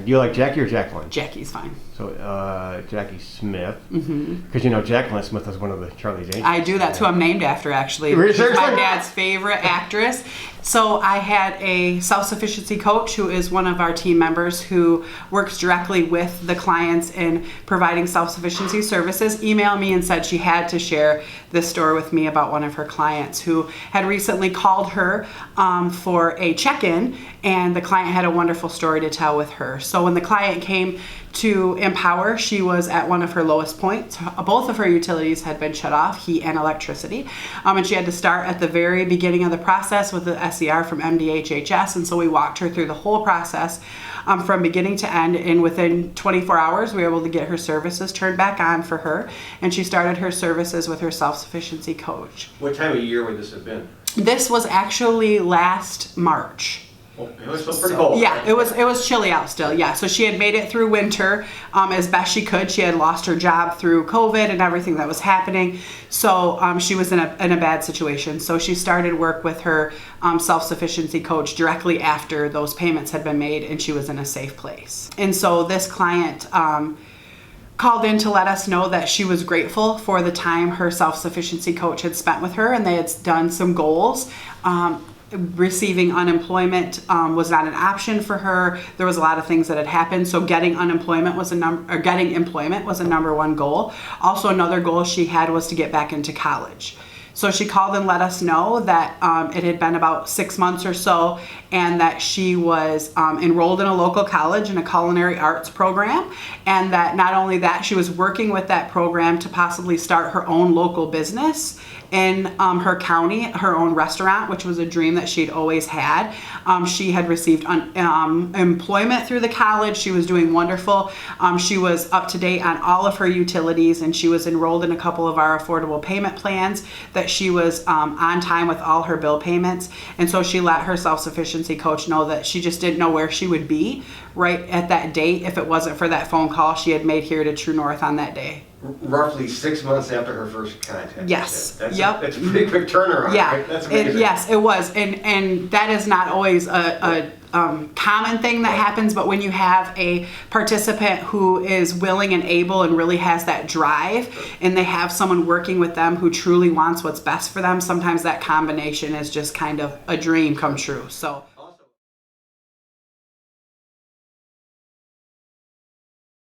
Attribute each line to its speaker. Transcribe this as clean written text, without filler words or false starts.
Speaker 1: Do you like Jackie or Jacqueline?
Speaker 2: Jackie's fine.
Speaker 1: So Jackie Smith, because you know Jacqueline Smith is one of the Charlie's Angels.
Speaker 2: I do. That's who I'm named after, actually. She's my dad's favorite actress. So I had a self-sufficiency coach who is one of our team members who works directly with the clients in providing self-sufficiency services. Emailed me and said she had to share this story with me about one of her clients who had recently called her for a check-in, and the client had a wonderful story to tell with her. So when the client came to emPower, she was at one of her lowest points. Both of her utilities had been shut off, heat and electricity, and she had to start at the very beginning of the process with the SER from MDHHS, and so we walked her through the whole process from beginning to end, and within 24 hours we were able to get her services turned back on for her, and she started her services with her self-sufficiency coach.
Speaker 1: What time of year would this have been?
Speaker 2: This was actually last March.
Speaker 1: Well, it was still pretty cold.
Speaker 2: Yeah, it was chilly out still. Yeah, so she had made it through winter as best she could. She had lost her job through COVID and everything that was happening, so she was in a bad situation. So she started work with her self-sufficiency coach directly after those payments had been made, and she was in a safe place. And so this client called in to let us know that she was grateful for the time her self-sufficiency coach had spent with her, and they had done some goals. Receiving unemployment was not an option for her. There was a lot of things that had happened, so getting employment was a number one goal. Also, another goal she had was to get back into college. So she called and let us know that it had been about 6 months or so, and that she was enrolled in a local college in a culinary arts program, and that not only that, she was working with that program to possibly start her own local business in her county, her own restaurant, which was a dream that she'd always had. She had received employment through the college. She was doing wonderful. She was up to date on all of her utilities, and she was enrolled in a couple of our affordable payment plans, that she was on time with all her bill payments. And so she let her self-sufficiency coach know that she just didn't know where she would be right at that date if it wasn't for that phone call she had made here to TrueNorth on that day.
Speaker 1: Roughly 6 months after her first contact.
Speaker 2: Yes.
Speaker 1: That's a pretty quick turnaround.
Speaker 2: Yeah.
Speaker 1: Right? That's amazing.
Speaker 2: Yes, it was, and that is not always a common thing that happens, but when you have a participant who is willing and able and really has that drive, and they have someone working with them who truly wants what's best for them, sometimes that combination is just kind of a dream come true. So